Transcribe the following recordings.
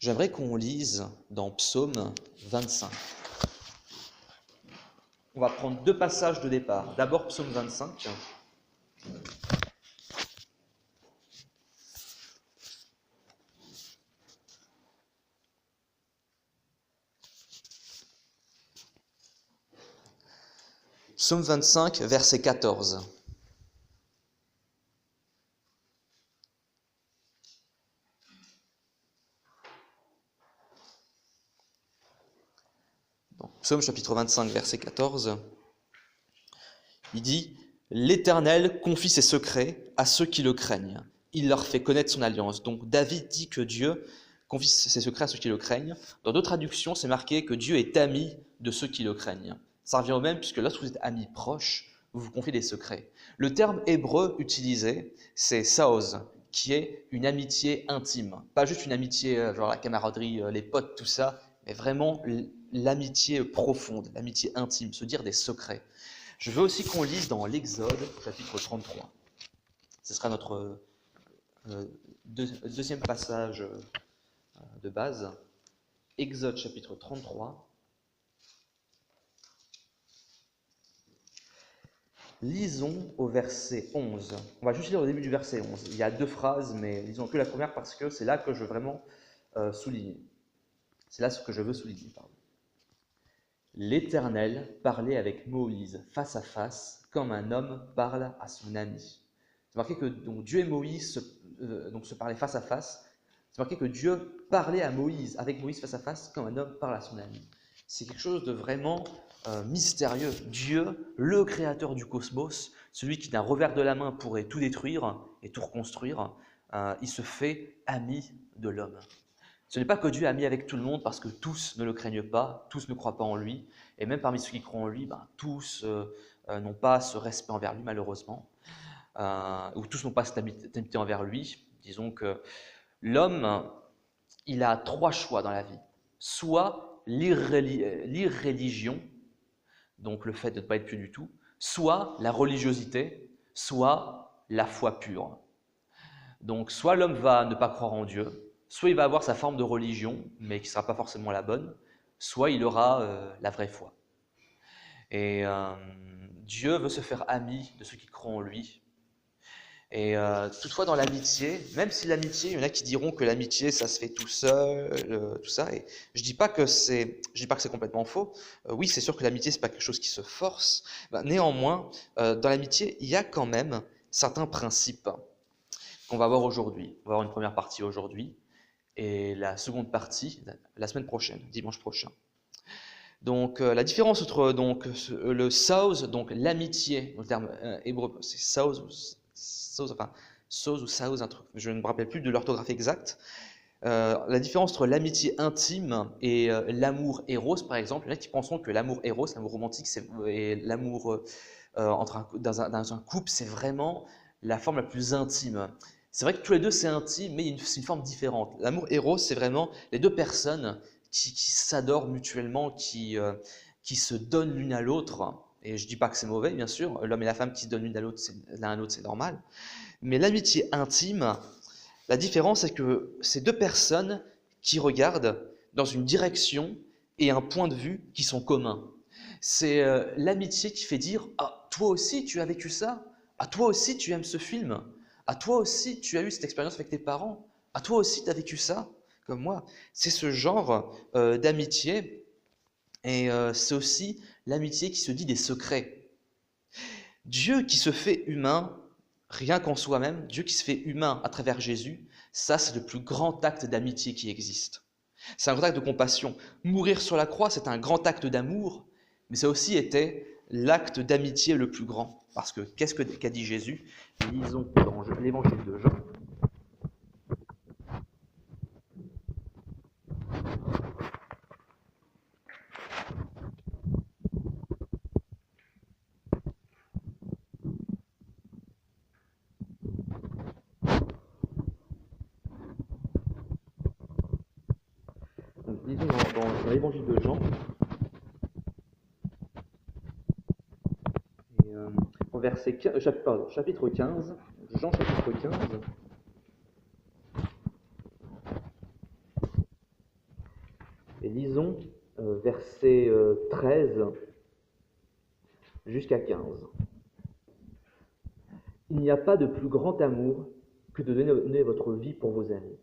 J'aimerais qu'on lise dans Psaume 25. On va prendre deux passages de départ. D'abord Psaume 25. Psaume 25, verset 14. Psaume chapitre 25, verset 14, il dit « L'Éternel confie ses secrets à ceux qui le craignent. Il leur fait connaître son alliance. » Donc David dit que Dieu confie ses secrets à ceux qui le craignent. Dans d'autres traductions, c'est marqué que Dieu est ami de ceux qui le craignent. Ça revient au même, puisque lorsque vous êtes amis proches, vous vous confiez des secrets. Le terme hébreu utilisé, c'est saoz, qui est une amitié intime. Pas juste une amitié, genre la camaraderie, les potes, tout ça, mais vraiment l'amitié profonde, l'amitié intime, se dire des secrets. Je veux aussi qu'on lise dans l'Exode, chapitre 33. Ce sera notre deuxième passage de base. Exode, chapitre 33. Lisons au verset 11. On va juste lire au début du verset 11. Il y a deux phrases, mais lisons que la première parce que c'est là que je veux vraiment souligner. C'est là ce que je veux souligner, pardon. L'Éternel parlait avec Moïse face à face, comme un homme parle à son ami. C'est marqué que donc, Dieu et Moïse se parlaient face à face. C'est marqué que Dieu parlait avec Moïse face à face, comme un homme parle à son ami. C'est quelque chose de vraiment mystérieux. Dieu, le créateur du cosmos, celui qui d'un revers de la main pourrait tout détruire et tout reconstruire, il se fait ami de l'homme. Ce n'est pas que Dieu est ami avec tout le monde parce que tous ne le craignent pas, tous ne croient pas en lui, et même parmi ceux qui croient en lui, tous n'ont pas ce respect envers lui malheureusement, ou tous n'ont pas cette amitié envers lui. Disons que l'homme, il a trois choix dans la vie. Soit l'irréligion, donc le fait de ne pas être pieux du tout, soit la religiosité, soit la foi pure. Donc soit l'homme va ne pas croire en Dieu, soit il va avoir sa forme de religion, mais qui ne sera pas forcément la bonne, soit il aura la vraie foi. Et Dieu veut se faire ami de ceux qui croient en lui. Et toutefois dans l'amitié, même si l'amitié, il y en a qui diront que l'amitié ça se fait tout seul, tout ça, et je dis pas que c'est complètement faux. Oui, c'est sûr que l'amitié c'est pas quelque chose qui se force. Néanmoins, dans l'amitié, il y a quand même certains principes qu'on va voir aujourd'hui. On va voir une première partie aujourd'hui et la seconde partie la semaine prochaine, dimanche prochain. Donc la différence entre le saoz, donc l'amitié, le terme hébreu, c'est saoz ou saoz, un truc, je ne me rappelle plus de l'orthographe exacte. La différence entre l'amitié intime et l'amour éros, par exemple, il y en a qui penseront que l'amour éros, l'amour romantique, et l'amour dans un couple, c'est vraiment la forme la plus intime. C'est vrai que tous les deux c'est intime, mais c'est une forme différente. L'amour éros, c'est vraiment les deux personnes qui s'adorent mutuellement, qui se donnent l'une à l'autre. Et je ne dis pas que c'est mauvais, bien sûr. L'homme et la femme qui se donnent l'une à l'autre, l'un à l'autre, c'est normal. Mais l'amitié intime, la différence, c'est que c'est deux personnes qui regardent dans une direction et un point de vue qui sont communs. C'est l'amitié qui fait dire « Ah, toi aussi, tu as vécu ça. Ah, toi aussi, tu aimes ce film. Ah, toi aussi, tu as eu cette expérience avec tes parents. Ah, toi aussi, tu as vécu ça, comme moi. » C'est ce genre d'amitié. Et c'est aussi l'amitié qui se dit des secrets. Dieu qui se fait humain, rien qu'en soi-même, Dieu qui se fait humain à travers Jésus, ça c'est le plus grand acte d'amitié qui existe. C'est un grand acte de compassion. Mourir sur la croix, c'est un grand acte d'amour, mais ça aussi été l'acte d'amitié le plus grand. Parce que qu'est-ce qu'a dit Jésus? Lisons dans l'évangile de Jean. Donc, lisons dans l'évangile de Jean. Et, chapitre 15, Jean chapitre 15. Et lisons versets 13 jusqu'à 15. Il n'y a pas de plus grand amour que de donner votre vie pour vos amis.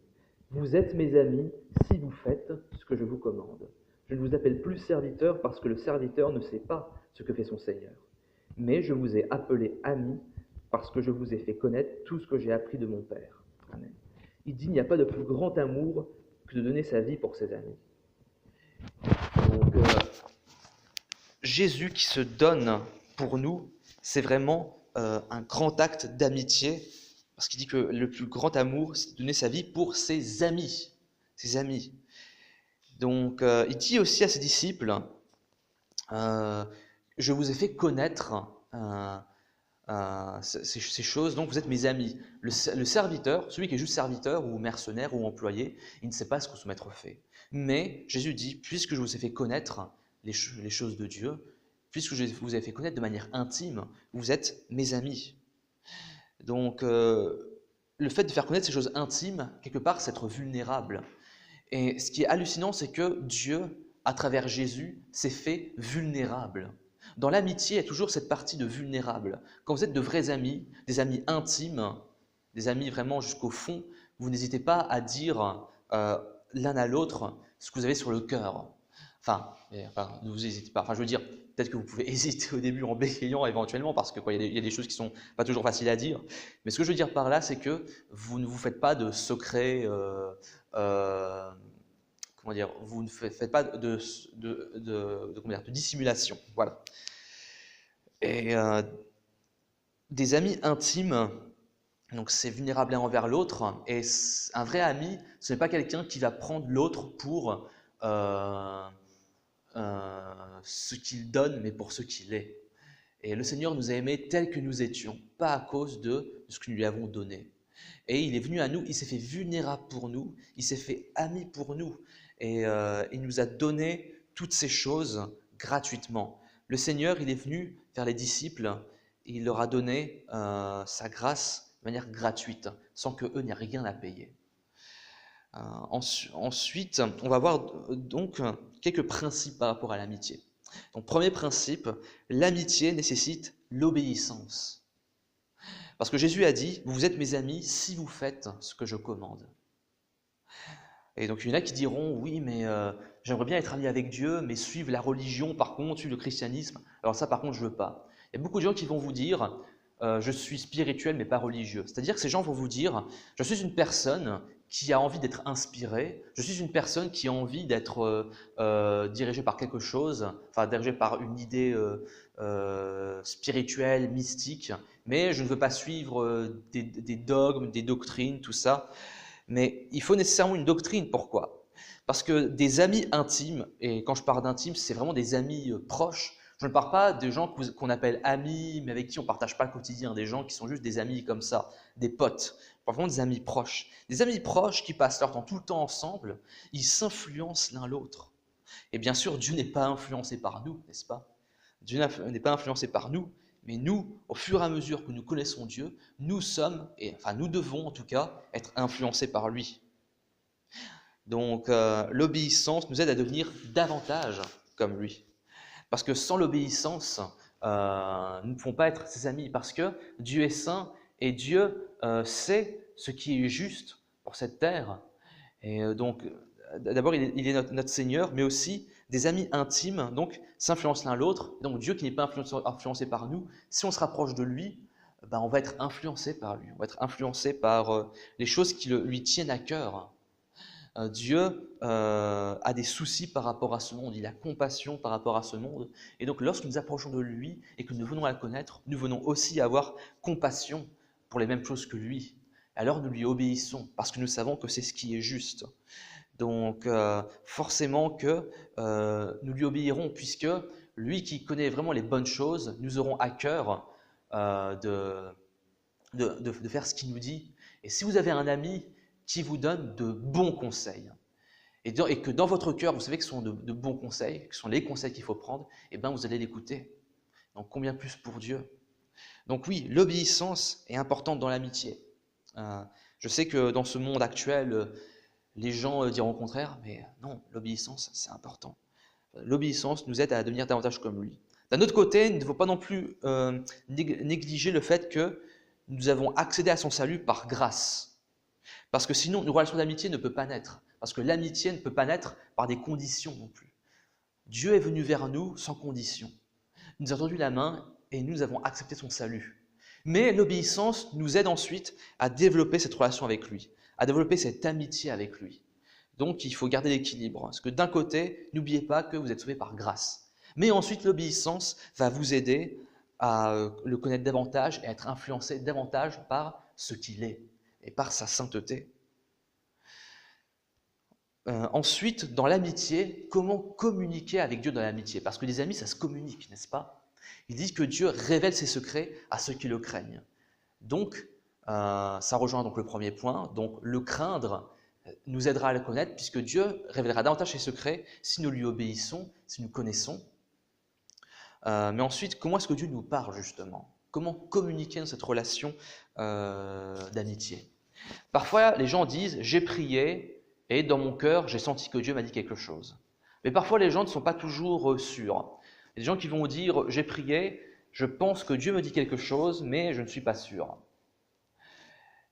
Vous êtes mes amis si vous faites ce que je vous commande. Je ne vous appelle plus serviteur parce que le serviteur ne sait pas ce que fait son Seigneur. Mais je vous ai appelé amis parce que je vous ai fait connaître tout ce que j'ai appris de mon Père. Amen. Il dit, il n'y a pas de plus grand amour que de donner sa vie pour ses amis. Donc, Jésus qui se donne pour nous, c'est vraiment un grand acte d'amitié, parce qu'il dit que le plus grand amour, c'est de donner sa vie pour ses amis. Ses amis. Donc, il dit aussi à ses disciples, je vous ai fait connaître ces choses, donc vous êtes mes amis. Le serviteur, celui qui est juste serviteur ou mercenaire ou employé, il ne sait pas ce que son maître fait. Mais Jésus dit, puisque je vous ai fait connaître les choses de Dieu, puisque je vous ai fait connaître de manière intime, vous êtes mes amis. Donc, le fait de faire connaître ces choses intimes, quelque part, c'est être vulnérable. Et ce qui est hallucinant, c'est que Dieu, à travers Jésus, s'est fait vulnérable. Dans l'amitié, il y a toujours cette partie de vulnérable. Quand vous êtes de vrais amis, des amis intimes, des amis vraiment jusqu'au fond, vous n'hésitez pas à dire l'un à l'autre ce que vous avez sur le cœur. Enfin, ne vous hésitez pas. Enfin, je veux dire, peut-être que vous pouvez hésiter au début en bégayant éventuellement, parce que il y a des choses qui sont pas toujours faciles à dire. Mais ce que je veux dire par là, c'est que vous ne vous faites pas de secrets. Comment dire, vous ne faites pas de dissimulation. Voilà. Et des amis intimes, donc c'est vulnérable l'un envers l'autre. Et un vrai ami, ce n'est pas quelqu'un qui va prendre l'autre pour ce qu'il donne, mais pour ce qu'il est. Et le Seigneur nous a aimés tels que nous étions, pas à cause de ce que nous lui avons donné. Et il est venu à nous, il s'est fait vulnérable pour nous, il s'est fait ami pour nous. Et il nous a donné toutes ces choses gratuitement. Le Seigneur, il est venu vers les disciples, et il leur a donné sa grâce de manière gratuite, sans qu'eux n'aient rien à payer. Ensuite, on va voir donc quelques principes par rapport à l'amitié. Donc, premier principe, l'amitié nécessite l'obéissance. Parce que Jésus a dit, vous êtes mes amis si vous faites ce que je commande. Et donc il y en a qui diront, oui, mais j'aimerais bien être ami avec Dieu, mais suivre la religion, par contre, suivre le christianisme, alors ça, par contre, je ne veux pas. Il y a beaucoup de gens qui vont vous dire, je suis spirituel, mais pas religieux. C'est-à-dire que ces gens vont vous dire, je suis une personne qui a envie d'être inspirée, je suis une personne qui a envie d'être dirigée par quelque chose, enfin dirigée par une idée spirituelle, mystique, mais je ne veux pas suivre des dogmes, des doctrines, tout ça. Mais il faut nécessairement une doctrine. Pourquoi ? Parce que des amis intimes, et quand je parle d'intimes, c'est vraiment des amis proches. Je ne parle pas de gens qu'on appelle amis, mais avec qui on ne partage pas le quotidien, des gens qui sont juste des amis comme ça, des potes. Je parle vraiment des amis proches. Des amis proches qui passent leur temps tout le temps ensemble, ils s'influencent l'un l'autre. Et bien sûr, Dieu n'est pas influencé par nous, n'est-ce pas ? Dieu n'est pas influencé par nous, mais nous, au fur et à mesure que nous connaissons Dieu, nous devons en tout cas être influencés par lui. Donc l'obéissance nous aide à devenir davantage comme lui. Parce que sans l'obéissance, nous ne pouvons pas être ses amis, parce que Dieu est saint et Dieu sait ce qui est juste pour cette terre. Et donc, d'abord, il est notre Seigneur, mais aussi des amis intimes, donc s'influencent l'un l'autre. Donc Dieu qui n'est pas influencé par nous, si on se rapproche de lui, on va être influencé par lui, on va être influencé par les choses qui lui tiennent à cœur. Dieu a des soucis par rapport à ce monde, il a compassion par rapport à ce monde. Et donc lorsque nous approchons de lui et que nous venons à le connaître, nous venons aussi avoir compassion pour les mêmes choses que lui. Alors nous lui obéissons parce que nous savons que c'est ce qui est juste. Donc forcément que nous lui obéirons, puisque lui qui connaît vraiment les bonnes choses, nous aurons à cœur de faire ce qu'il nous dit. Et si vous avez un ami qui vous donne de bons conseils, et que dans votre cœur, vous savez que ce sont de bons conseils, que ce sont les conseils qu'il faut prendre, et bien vous allez l'écouter. Donc combien plus pour Dieu ? Donc oui, l'obéissance est importante dans l'amitié. Je sais que dans ce monde actuel, Les gens diront au contraire, mais non, l'obéissance, c'est important. L'obéissance nous aide à devenir davantage comme lui. D'un autre côté, il ne faut pas non plus négliger le fait que nous avons accédé à son salut par grâce. Parce que sinon, une relation d'amitié ne peut pas naître. Parce que l'amitié ne peut pas naître par des conditions non plus. Dieu est venu vers nous sans condition. Il nous a tendu la main et nous avons accepté son salut. Mais l'obéissance nous aide ensuite à développer cette relation avec lui, à développer cette amitié avec lui. Donc il faut garder l'équilibre. Parce que d'un côté, n'oubliez pas que vous êtes sauvés par grâce. Mais ensuite, l'obéissance va vous aider à le connaître davantage et à être influencé davantage par ce qu'il est et par sa sainteté. Ensuite, dans l'amitié, comment communiquer avec Dieu dans l'amitié? Parce que les amis, ça se communique, n'est-ce pas? Il dit que Dieu révèle ses secrets à ceux qui le craignent. Donc, ça rejoint donc le premier point. Donc, le craindre nous aidera à le connaître, puisque Dieu révélera davantage ses secrets si nous lui obéissons, si nous connaissons. Mais ensuite, comment est-ce que Dieu nous parle justement? Comment communiquer dans cette relation d'amitié? Parfois, les gens disent « j'ai prié et dans mon cœur, j'ai senti que Dieu m'a dit quelque chose ». Mais parfois, les gens ne sont pas toujours sûrs. Il y a des gens qui vont dire « j'ai prié, je pense que Dieu me dit quelque chose, mais je ne suis pas sûr ».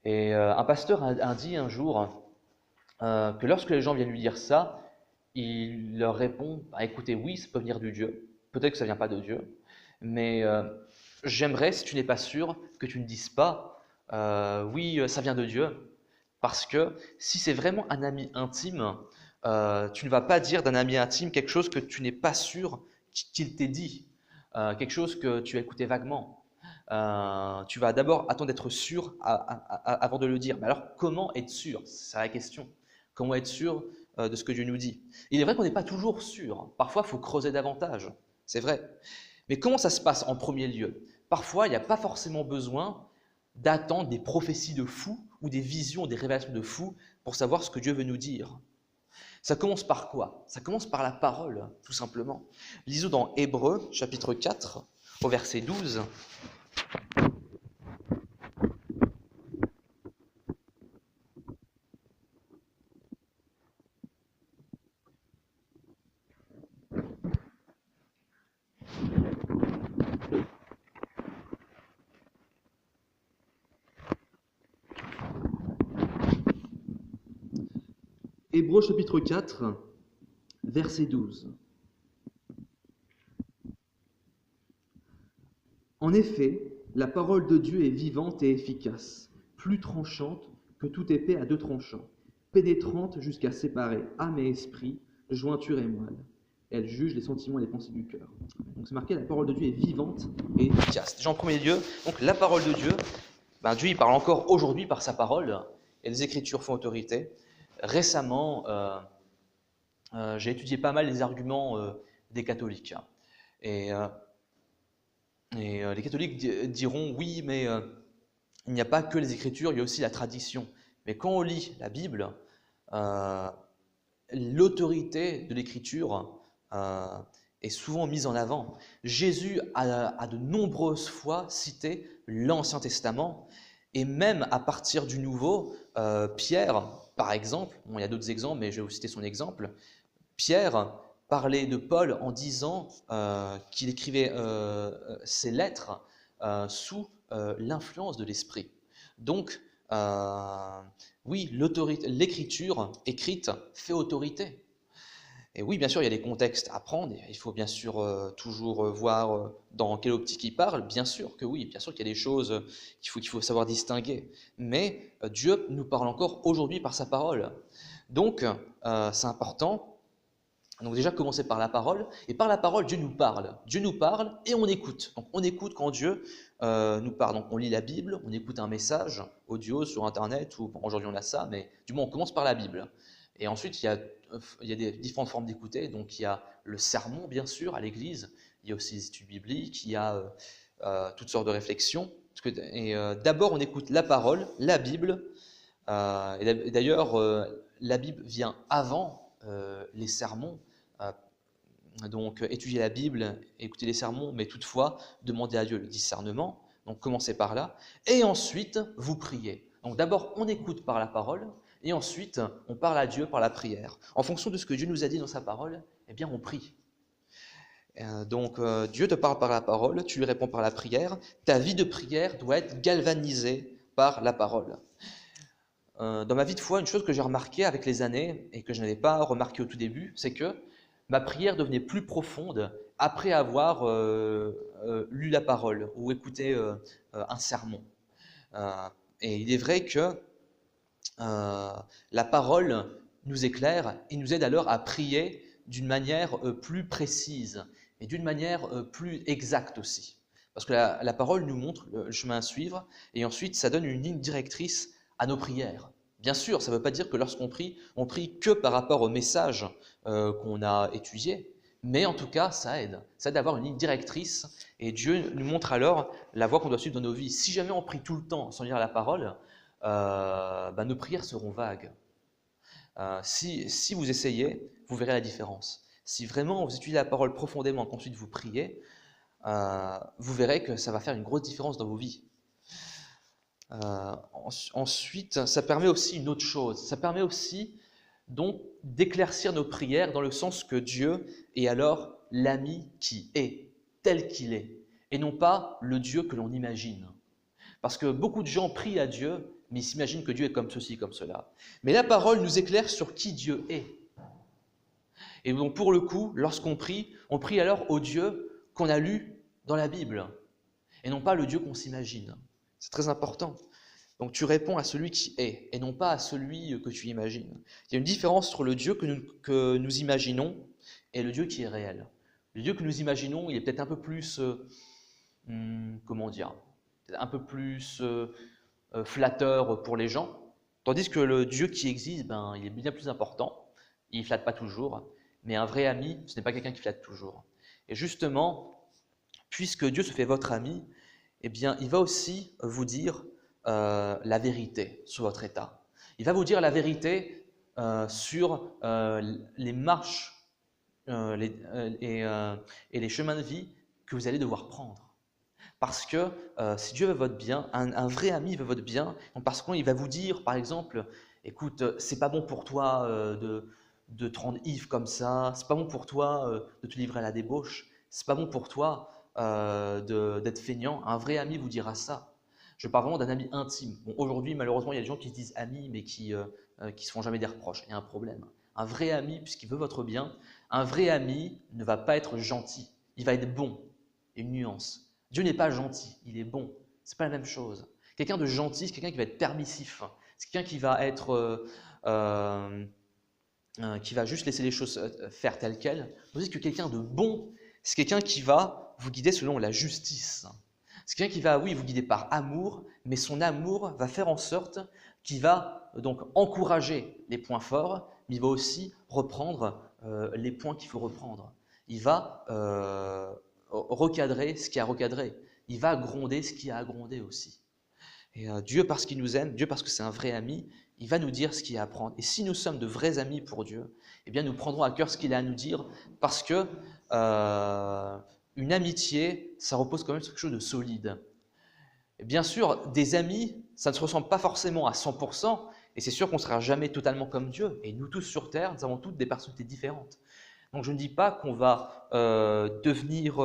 Et un pasteur a dit un jour que lorsque les gens viennent lui dire ça, il leur répond « écoutez, oui, ça peut venir de Dieu, peut-être que ça ne vient pas de Dieu, mais j'aimerais, si tu n'es pas sûr, que tu ne dises pas « oui, ça vient de Dieu ». Parce que si c'est vraiment un ami intime, tu ne vas pas dire d'un ami intime quelque chose que tu n'es pas sûr qu'il t'ait dit, quelque chose que tu as écouté vaguement. Tu vas d'abord attendre d'être sûr avant de le dire. Mais alors, comment être sûr? C'est la question. Comment être sûr de ce que Dieu nous dit? Il est vrai qu'on n'est pas toujours sûr. Parfois, il faut creuser davantage. C'est vrai. Mais comment ça se passe en premier lieu? Parfois, il n'y a pas forcément besoin d'attendre des prophéties de fous ou des visions, des révélations de fous pour savoir ce que Dieu veut nous dire. Ça commence par quoi? Ça commence par la parole, tout simplement. Lisons dans Hébreux, chapitre 4, au verset 12. Hébreux chapitre 4, verset 12. En effet, la parole de Dieu est vivante et efficace, plus tranchante que toute épée à deux tranchants, pénétrante jusqu'à séparer âme et esprit, jointure et moelle. Elle juge les sentiments et les pensées du cœur. Donc c'est marqué, la parole de Dieu est vivante et efficace. Déjà en premier lieu, donc la parole de Dieu, Dieu il parle encore aujourd'hui par sa parole, et les Écritures font autorité. Récemment, j'ai étudié pas mal les arguments des catholiques. Et les catholiques diront, oui, mais il n'y a pas que les Écritures, il y a aussi la tradition. Mais quand on lit la Bible, l'autorité de l'Écriture est souvent mise en avant. Jésus a de nombreuses fois cité l'Ancien Testament, et même à partir du Nouveau, Pierre, par exemple, il y a d'autres exemples, mais je vais vous citer son exemple, Pierre parlait de Paul en disant qu'il écrivait ses lettres sous l'influence de l'Esprit. Donc, oui, l'écriture écrite fait autorité. Et oui, bien sûr, il y a des contextes à prendre. Il faut bien sûr toujours voir dans quelle optique il parle. Bien sûr que oui, bien sûr qu'il y a des choses qu'il faut savoir distinguer. Mais Dieu nous parle encore aujourd'hui par sa parole. Donc, c'est important. Donc déjà, commencer par la parole. Et par la parole, Dieu nous parle. Dieu nous parle et on écoute. Donc on écoute quand Dieu nous parle. Donc on lit la Bible, on écoute un message audio sur Internet, ou bon, aujourd'hui on a ça, mais du moins on commence par la Bible. Et ensuite, il y a des différentes formes d'écouter. Donc, il y a le sermon, bien sûr, à l'église. Il y a aussi les études bibliques. Il y a toutes sortes de réflexions. D'abord, on écoute la parole, la Bible. Et d'ailleurs, la Bible vient avant les sermons. Donc, étudier la Bible, écouter les sermons, mais toutefois, demander à Dieu le discernement. Donc, commencez par là. Et ensuite, vous priez. Donc, d'abord, on écoute par la parole. Et ensuite, on parle à Dieu par la prière. En fonction de ce que Dieu nous a dit dans sa parole, eh bien, on prie. Donc, Dieu te parle par la parole, tu lui réponds par la prière. Ta vie de prière doit être galvanisée par la parole. Dans ma vie de foi, une chose que j'ai remarquée avec les années et que je n'avais pas remarqué au tout début, c'est que ma prière devenait plus profonde après avoir lu la parole ou écouté un sermon. Et il est vrai que la parole nous éclaire et nous aide alors à prier d'une manière plus précise et d'une manière plus exacte aussi. Parce que la parole nous montre le chemin à suivre et ensuite ça donne une ligne directrice à nos prières. Bien sûr, ça ne veut pas dire que lorsqu'on prie, on prie que par rapport au message qu'on a étudié, mais en tout cas, ça aide d'avoir une ligne directrice et Dieu nous montre alors la voie qu'on doit suivre dans nos vies. Si jamais on prie tout le temps sans lire la parole, nos prières seront vagues. Si vous essayez, vous verrez la différence. Si vraiment vous étudiez la parole profondément, qu'ensuite vous priez, vous verrez que ça va faire une grosse différence dans vos vies. Ensuite, ça permet aussi une autre chose. Ça permet aussi donc d'éclaircir nos prières dans le sens que Dieu est alors l'ami qui est, tel qu'il est, et non pas le Dieu que l'on imagine. Parce que beaucoup de gens prient à Dieu, mais ils s'imaginent que Dieu est comme ceci, comme cela. Mais la parole nous éclaire sur qui Dieu est. Et donc pour le coup, lorsqu'on prie, on prie alors au Dieu qu'on a lu dans la Bible, et non pas le Dieu qu'on s'imagine. C'est très important. Donc tu réponds à celui qui est, et non pas à celui que tu imagines. Il y a une différence entre le Dieu que nous imaginons et le Dieu qui est réel. Le Dieu que nous imaginons, il est peut-être un peu plus, un peu plus flatteur pour les gens, tandis que le Dieu qui existe, il est bien plus important, il ne flatte pas toujours, mais un vrai ami, ce n'est pas quelqu'un qui flatte toujours. Et justement, puisque Dieu se fait votre ami, eh bien, il va aussi vous dire la vérité sur votre état. Il va vous dire la vérité sur les marches et les chemins de vie que vous allez devoir prendre. Parce que si Dieu veut votre bien, un vrai ami veut votre bien, parce qu'il va vous dire, par exemple, écoute, c'est pas bon pour toi de te rendre ivre comme ça, c'est pas bon pour toi de te livrer à la débauche, c'est pas bon pour toi d'être feignant. Un vrai ami vous dira ça. Je parle vraiment d'un ami intime. Bon, aujourd'hui, malheureusement, il y a des gens qui se disent amis, mais qui se font jamais des reproches. Il y a un problème. Un vrai ami, puisqu'il veut votre bien, un vrai ami ne va pas être gentil. Il va être bon. Il y a une nuance. Dieu n'est pas gentil, il est bon. C'est pas la même chose. Quelqu'un de gentil, c'est quelqu'un qui va être permissif. C'est quelqu'un qui va être, qui va juste laisser les choses faire telles quelles. Tandis que quelqu'un de bon, c'est quelqu'un qui va vous guider selon la justice. C'est quelqu'un qui va, oui, vous guider par amour, mais son amour va faire en sorte qu'il va donc encourager les points forts, mais il va aussi reprendre les points qu'il faut reprendre. Il va recadrer ce qui a recadré. Il va gronder ce qui a grondé aussi. Et Dieu, parce qu'il nous aime, Dieu, parce que c'est un vrai ami, il va nous dire ce qu'il y a à prendre. Et si nous sommes de vrais amis pour Dieu, eh bien nous prendrons à cœur ce qu'il a à nous dire, parce que une amitié, ça repose quand même sur quelque chose de solide. Et bien sûr, des amis, ça ne se ressemble pas forcément à 100%, et c'est sûr qu'on ne sera jamais totalement comme Dieu. Et nous tous sur Terre, nous avons toutes des personnalités différentes. Donc je ne dis pas qu'on va devenir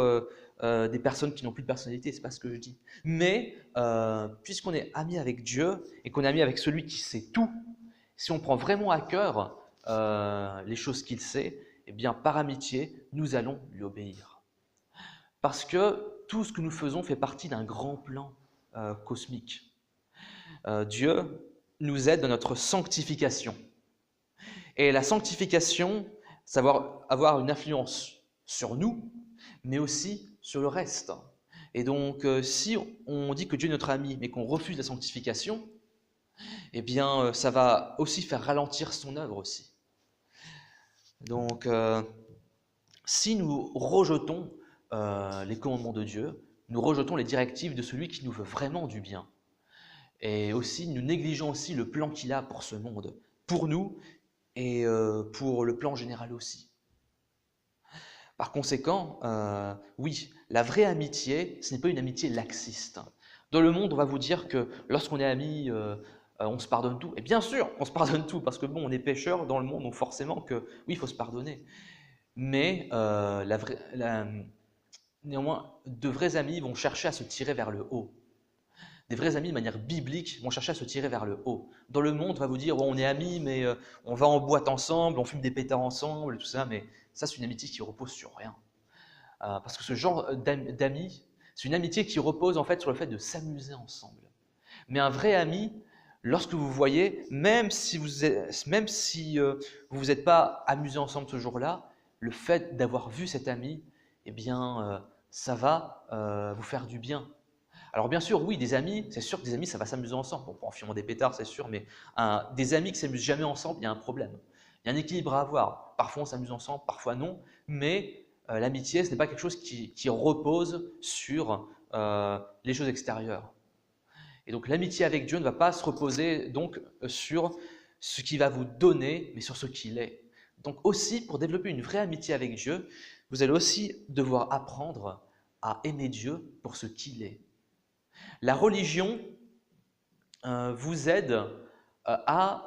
des personnes qui n'ont plus de personnalité, c'est pas ce que je dis. Mais puisqu'on est amis avec Dieu et qu'on est amis avec celui qui sait tout, si on prend vraiment à cœur les choses qu'il sait, eh bien par amitié, nous allons lui obéir. Parce que tout ce que nous faisons fait partie d'un grand plan cosmique. Dieu nous aide dans notre sanctification. Et la sanctification, ça va avoir une influence sur nous, mais aussi sur le reste. Et donc, si on dit que Dieu est notre ami, mais qu'on refuse la sanctification, eh bien, ça va aussi faire ralentir son œuvre aussi. Donc, si nous rejetons les commandements de Dieu, nous rejetons les directives de celui qui nous veut vraiment du bien. Et aussi, nous négligeons aussi le plan qu'il a pour ce monde, pour nous et pour le plan général aussi. Par conséquent, oui, la vraie amitié, ce n'est pas une amitié laxiste. Dans le monde, on va vous dire que lorsqu'on est amis on se pardonne tout. Et bien sûr, on se pardonne tout, parce que bon, on est pécheurs dans le monde, donc forcément que oui, il faut se pardonner. Mais néanmoins, de vrais amis vont chercher à se tirer vers le haut. Des vrais amis, de manière biblique, vont chercher à se tirer vers le haut. Dans le monde, on va vous dire, bon, on est amis, mais on va en boîte ensemble, on fume des pétards ensemble, tout ça, mais ça, c'est une amitié qui repose sur rien. Parce que ce genre d'amis, c'est une amitié qui repose en fait sur le fait de s'amuser ensemble. Mais un vrai ami, lorsque vous voyez, même si vous vous êtes pas amusé ensemble ce jour-là, le fait d'avoir vu cet ami, eh bien, ça va vous faire du bien. Alors bien sûr, oui, des amis, c'est sûr que des amis, ça va s'amuser ensemble. Bon, en fumant des pétards, c'est sûr, mais des amis qui s'amusent jamais ensemble, il y a un problème. Il y a un équilibre à avoir. Parfois, on s'amuse ensemble, parfois non, mais l'amitié, ce n'est pas quelque chose qui repose sur les choses extérieures. Et donc l'amitié avec Dieu ne va pas se reposer donc sur ce qu'il va vous donner, mais sur ce qu'il est. Donc aussi, pour développer une vraie amitié avec Dieu, vous allez aussi devoir apprendre à aimer Dieu pour ce qu'il est. La religion vous aide à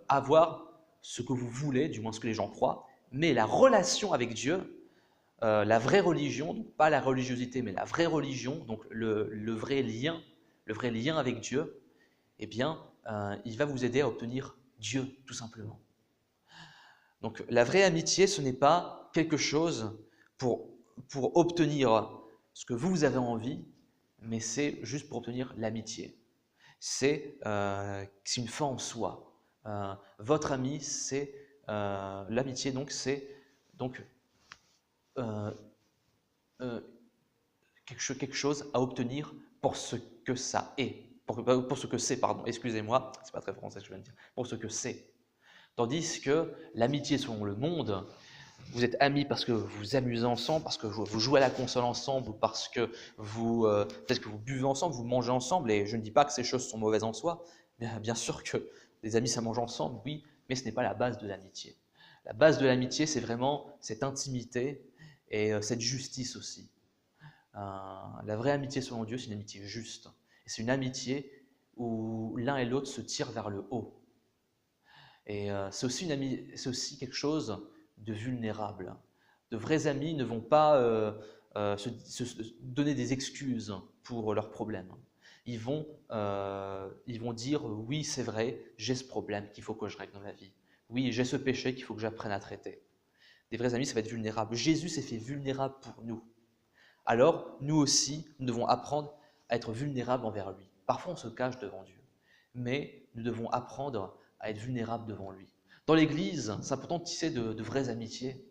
avoir ce que vous voulez, du moins ce que les gens croient, mais la relation avec Dieu, la vraie religion, donc pas la religiosité, mais la vraie religion, donc le vrai lien avec Dieu, eh bien, il va vous aider à obtenir Dieu, tout simplement. Donc, la vraie amitié, ce n'est pas quelque chose pour obtenir ce que vous avez envie, mais c'est juste pour obtenir l'amitié. C'est une fin en soi. Votre ami, c'est l'amitié, donc c'est donc quelque chose à obtenir pour ce que ça est, pour ce que c'est, pardon, excusez-moi, c'est pas très français ce que je viens de dire, pour ce que c'est. Tandis que l'amitié selon le monde, vous êtes amis parce que vous vous amusez ensemble, parce que vous jouez à la console ensemble, ou parce que peut-être que vous buvez ensemble, vous mangez ensemble, et je ne dis pas que ces choses sont mauvaises en soi, bien sûr que les amis ça mange ensemble, oui, mais ce n'est pas la base de l'amitié. La base de l'amitié, c'est vraiment cette intimité et cette justice aussi. La vraie amitié selon Dieu, c'est une amitié juste. Et c'est une amitié où l'un et l'autre se tirent vers le haut. Et c'est aussi quelque chose de vulnérable. De vrais amis ne vont pas se donner des excuses pour leurs problèmes. Ils vont dire oui, c'est vrai, j'ai ce problème qu'il faut que je règle dans ma vie. Oui, j'ai ce péché qu'il faut que j'apprenne à traiter. Des vrais amis, ça va être vulnérable. Jésus s'est fait vulnérable pour nous. Alors, nous aussi, nous devons apprendre à être vulnérables envers lui. Parfois, on se cache devant Dieu, mais nous devons apprendre à être vulnérables devant lui. Dans l'Église, c'est important de tisser de vraies amitiés.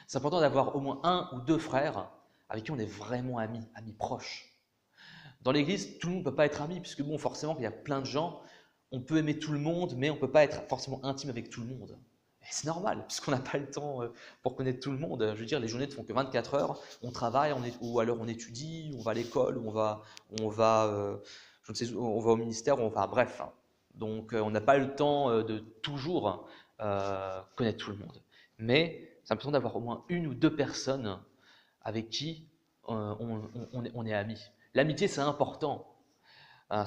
C'est important d'avoir au moins un ou deux frères avec qui on est vraiment amis proches. Dans l'Église, tout le monde ne peut pas être ami, puisque bon, forcément, il y a plein de gens, on peut aimer tout le monde, mais on ne peut pas être forcément intime avec tout le monde. Et c'est normal, puisqu'on n'a pas le temps pour connaître tout le monde. Je veux dire, les journées ne font que 24 heures, on travaille, ou alors on étudie, on va à l'école, on va je ne sais, on va au ministère, enfin bref. Donc on n'a pas le temps de toujours connaître tout le monde. Mais c'est important d'avoir au moins une ou deux personnes avec qui on est amis. L'amitié, c'est important.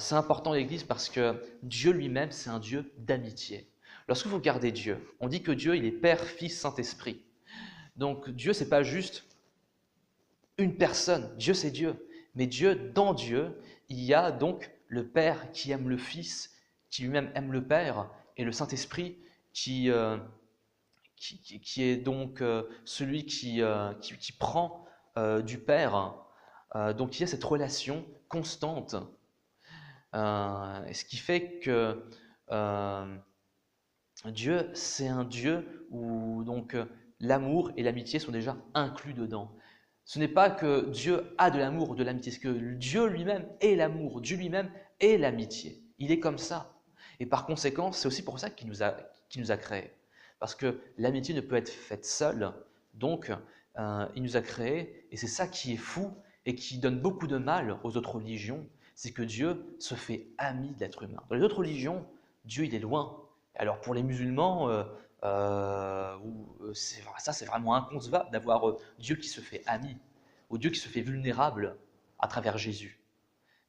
C'est important à l'Église parce que Dieu lui-même, c'est un Dieu d'amitié. Lorsque vous regardez Dieu, on dit que Dieu, il est Père, Fils, Saint-Esprit. Donc Dieu, c'est pas juste une personne. Dieu, c'est Dieu. Mais Dieu, dans Dieu, il y a donc le Père qui aime le Fils, qui lui-même aime le Père, et le Saint-Esprit qui est donc celui qui prend du Père. Donc il y a cette relation constante. Ce qui fait que Dieu, c'est un Dieu où donc l'amour et l'amitié sont déjà inclus dedans. Ce n'est pas que Dieu a de l'amour ou de l'amitié, c'est que Dieu lui-même est l'amour, Dieu lui-même est l'amitié. Il est comme ça. Et par conséquent, c'est aussi pour ça qu'il nous a créés. Parce que l'amitié ne peut être faite seule, donc il nous a créés, et c'est ça qui est fou et qui donne beaucoup de mal aux autres religions, c'est que Dieu se fait ami de l'être humain. Dans les autres religions, Dieu il est loin. Alors pour les musulmans, ça c'est vraiment inconcevable d'avoir Dieu qui se fait ami, ou Dieu qui se fait vulnérable à travers Jésus.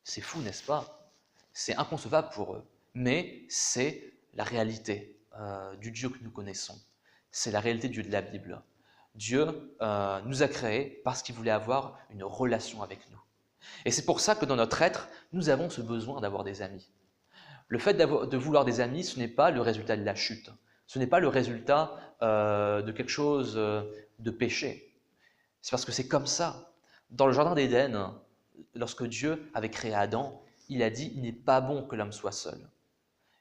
C'est fou, n'est-ce pas? C'est inconcevable pour eux. mais c'est la réalité du Dieu que nous connaissons. C'est la réalité du Dieu de la Bible. Dieu nous a créés parce qu'il voulait avoir une relation avec nous. Et c'est pour ça que dans notre être, nous avons ce besoin d'avoir des amis. Le fait de vouloir des amis, ce n'est pas le résultat de la chute. Ce n'est pas le résultat de quelque chose de péché. C'est parce que c'est comme ça. Dans le jardin d'Éden, lorsque Dieu avait créé Adam, il a dit « il n'est pas bon que l'homme soit seul ».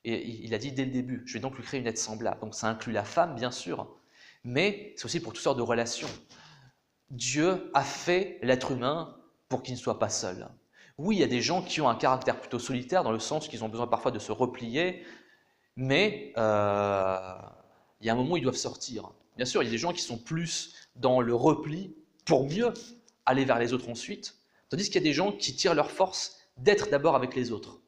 Et il a dit dès le début « je vais donc lui créer une aide semblable ». Donc ça inclut la femme, bien sûr, mais c'est aussi pour toutes sortes de relations. Dieu a fait l'être humain pour qu'il ne soit pas seul. Oui, il y a des gens qui ont un caractère plutôt solitaire, dans le sens qu'ils ont besoin parfois de se replier, mais il y a un moment où ils doivent sortir. Bien sûr, il y a des gens qui sont plus dans le repli pour mieux aller vers les autres ensuite, tandis qu'il y a des gens qui tirent leur force d'être d'abord avec les autres.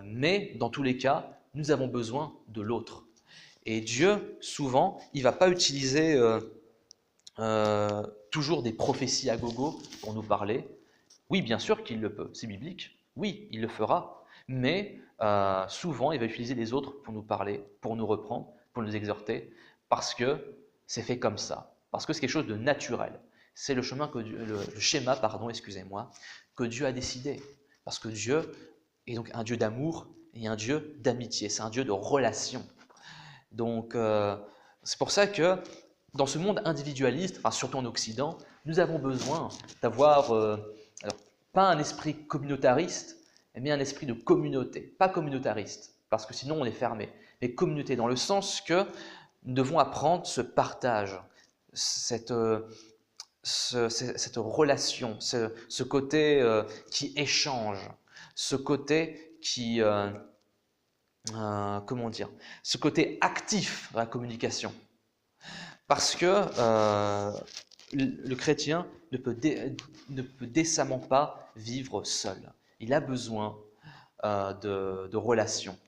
Mais dans tous les cas, nous avons besoin de l'autre. Et Dieu, souvent, il ne va pas utiliser toujours des prophéties à gogo pour nous parler. Oui, bien sûr qu'il le peut, c'est biblique. Oui, il le fera. Mais souvent, il va utiliser les autres pour nous parler, pour nous reprendre, pour nous exhorter, parce que c'est fait comme ça. Parce que c'est quelque chose de naturel. C'est le chemin que le schéma, excusez-moi, que Dieu a décidé. Parce que Dieu est donc un Dieu d'amour et un Dieu d'amitié. C'est un Dieu de relation. Donc, c'est pour ça que dans ce monde individualiste, enfin, surtout en Occident, nous avons besoin d'avoir, alors, pas un esprit communautariste, mais un esprit de communauté. Pas communautariste, parce que sinon on est fermé, mais communauté, dans le sens que nous devons apprendre ce partage, cette relation, ce côté qui échange, ce côté qui, ce côté actif dans la communication. Parce que le chrétien ne peut décemment pas vivre seul. Il a besoin de relations.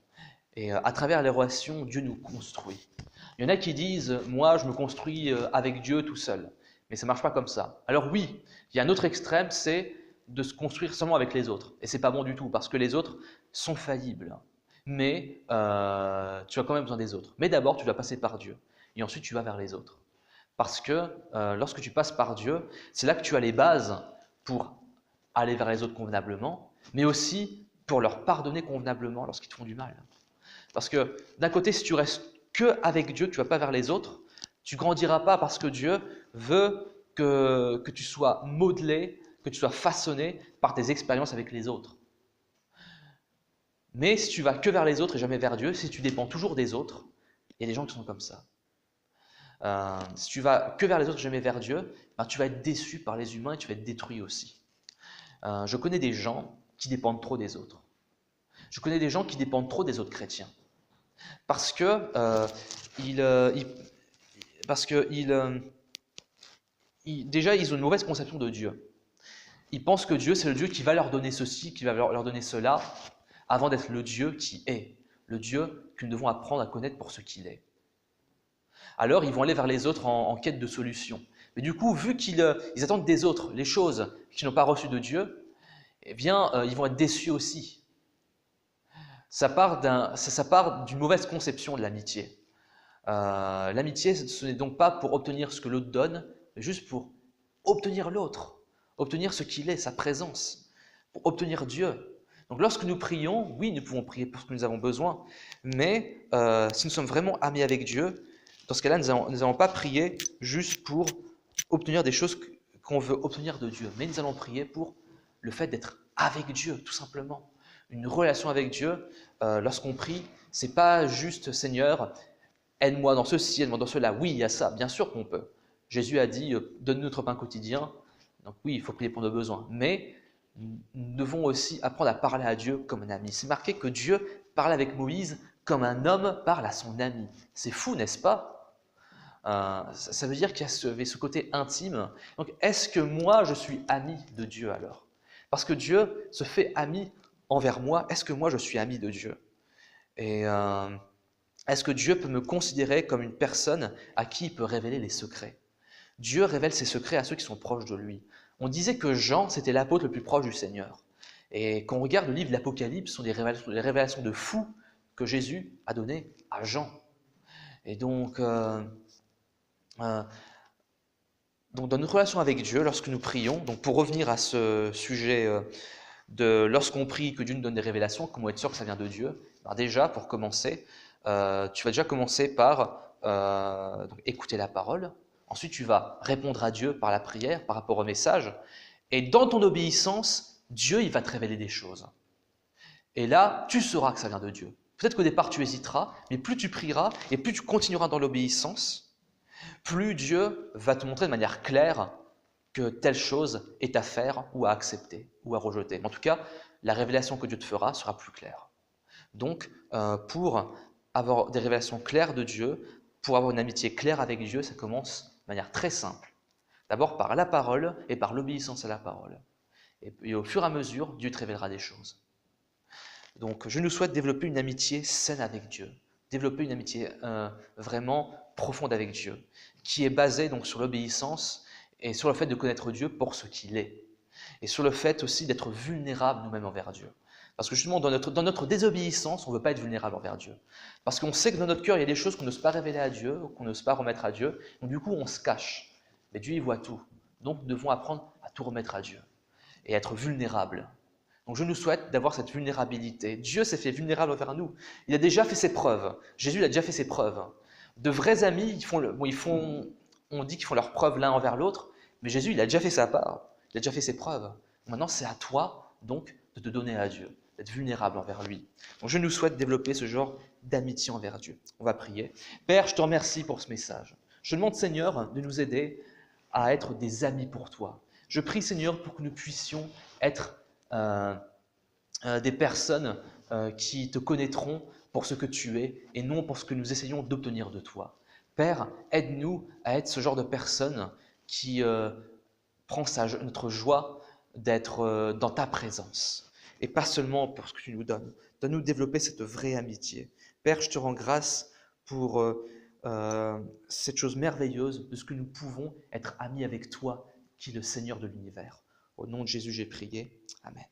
Et à travers les relations, Dieu nous construit. Il y en a qui disent « moi, je me construis avec Dieu tout seul ». Mais ça ne marche pas comme ça. Alors oui, il y a un autre extrême, c'est de se construire seulement avec les autres. Et ce n'est pas bon du tout, parce que les autres sont faillibles. Mais tu as quand même besoin des autres. Mais d'abord, tu dois passer par Dieu. Et ensuite, tu vas vers les autres. Parce que lorsque tu passes par Dieu, c'est là que tu as les bases pour aller vers les autres convenablement, mais aussi pour leur pardonner convenablement lorsqu'ils te font du mal. Parce que d'un côté, si tu restes que avec Dieu, tu ne vas pas vers les autres, tu ne grandiras pas parce que Dieu veut que tu sois modelé, que tu sois façonné par tes expériences avec les autres. Mais si tu vas que vers les autres et jamais vers Dieu, si tu dépends toujours des autres, il y a des gens qui sont comme ça. Si tu vas que vers les autres et jamais vers Dieu, ben, tu vas être déçu par les humains et tu vas être détruit aussi. Je connais des gens qui dépendent trop des autres. Je connais des gens qui dépendent trop des autres chrétiens. Parce que déjà, ils ont une mauvaise conception de Dieu. Ils pensent que Dieu, c'est le Dieu qui va leur donner ceci, qui va leur donner cela, avant d'être le Dieu qui est, le Dieu que nous devons apprendre à connaître pour ce qu'il est. Alors, ils vont aller vers les autres en quête de solutions. Mais du coup, vu qu'ils attendent des autres les choses qu'ils n'ont pas reçues de Dieu, eh bien, ils vont être déçus aussi. Ça part d'une mauvaise conception de l'amitié. L'amitié, ce n'est donc pas pour obtenir ce que l'autre donne, mais juste pour obtenir l'autre, obtenir ce qu'il est, sa présence, pour obtenir Dieu. Donc lorsque nous prions, oui, nous pouvons prier pour ce que nous avons besoin, mais si nous sommes vraiment amis avec Dieu, dans ce cas-là, nous n'allons pas prier juste pour obtenir des choses qu'on veut obtenir de Dieu, mais nous allons prier pour le fait d'être avec Dieu, tout simplement. Une relation avec Dieu, lorsqu'on prie, ce n'est pas juste « Seigneur, aide-moi dans ceci, aide-moi dans cela ». Oui, il y a ça, bien sûr qu'on peut. Jésus a dit « Donne-nous notre pain quotidien ». Donc oui, il faut prier pour nos besoins, mais nous devons aussi apprendre à parler à Dieu comme un ami. C'est marqué que Dieu parle avec Moïse comme un homme parle à son ami. C'est fou, n'est-ce pas ? Ça veut dire qu'il y a ce côté intime. Donc, est-ce que moi, je suis ami de Dieu alors ? Parce que Dieu se fait ami envers moi. Est-ce que moi, je suis ami de Dieu ? Et est-ce que Dieu peut me considérer comme une personne à qui il peut révéler les secrets ? Dieu révèle ses secrets à ceux qui sont proches de lui. On disait que Jean, c'était l'apôtre le plus proche du Seigneur. Et quand on regarde le livre de l'Apocalypse, ce sont des révélations de fou que Jésus a données à Jean. Et donc dans notre relation avec Dieu, lorsque nous prions, donc pour revenir à ce sujet de lorsqu'on prie que Dieu nous donne des révélations, comment être sûr que ça vient de Dieu? Alors déjà, pour commencer, tu vas déjà commencer par donc écouter la parole. Ensuite, tu vas répondre à Dieu par la prière, par rapport au message. Et dans ton obéissance, Dieu, il va te révéler des choses. Et là, tu sauras que ça vient de Dieu. Peut-être qu'au départ, tu hésiteras, mais plus tu prieras et plus tu continueras dans l'obéissance, plus Dieu va te montrer de manière claire que telle chose est à faire ou à accepter ou à rejeter. Mais en tout cas, la révélation que Dieu te fera sera plus claire. Donc, pour avoir des révélations claires de Dieu, pour avoir une amitié claire avec Dieu, ça commence de manière très simple. D'abord par la parole et par l'obéissance à la parole. Et au fur et à mesure, Dieu te révélera des choses. Donc, je nous souhaite développer une amitié saine avec Dieu, développer une amitié vraiment profonde avec Dieu, qui est basée donc sur l'obéissance et sur le fait de connaître Dieu pour ce qu'il est, et sur le fait aussi d'être vulnérable nous-mêmes envers Dieu. Parce que justement, dans notre désobéissance, on ne veut pas être vulnérable envers Dieu. Parce qu'on sait que dans notre cœur, il y a des choses qu'on n'ose pas révéler à Dieu, qu'on n'ose pas remettre à Dieu, donc du coup, on se cache. Mais Dieu, il voit tout. Donc, nous devons apprendre à tout remettre à Dieu et être vulnérable. Donc je nous souhaite d'avoir cette vulnérabilité. Dieu s'est fait vulnérable envers nous. Il a déjà fait ses preuves. Jésus il a déjà fait ses preuves. De vrais amis, on dit qu'ils font leurs preuves l'un envers l'autre, mais Jésus, il a déjà fait sa part. Il a déjà fait ses preuves. Maintenant, c'est à toi, donc, de te donner à Dieu, d'être vulnérable envers lui. Donc je nous souhaite développer ce genre d'amitié envers Dieu. On va prier. Père, je te remercie pour ce message. Je demande, Seigneur, de nous aider à être des amis pour toi. Je prie, Seigneur, pour que nous puissions être des personnes qui te connaîtront pour ce que tu es et non pour ce que nous essayons d'obtenir de toi. Père, aide-nous à être ce genre de personnes qui prend notre joie d'être dans ta présence et pas seulement pour ce que tu nous donnes. Donne-nous développer cette vraie amitié. Père, je te rends grâce pour cette chose merveilleuse de ce que nous pouvons être amis avec toi, qui est le Seigneur de l'univers. Au nom de Jésus, j'ai prié. Amen.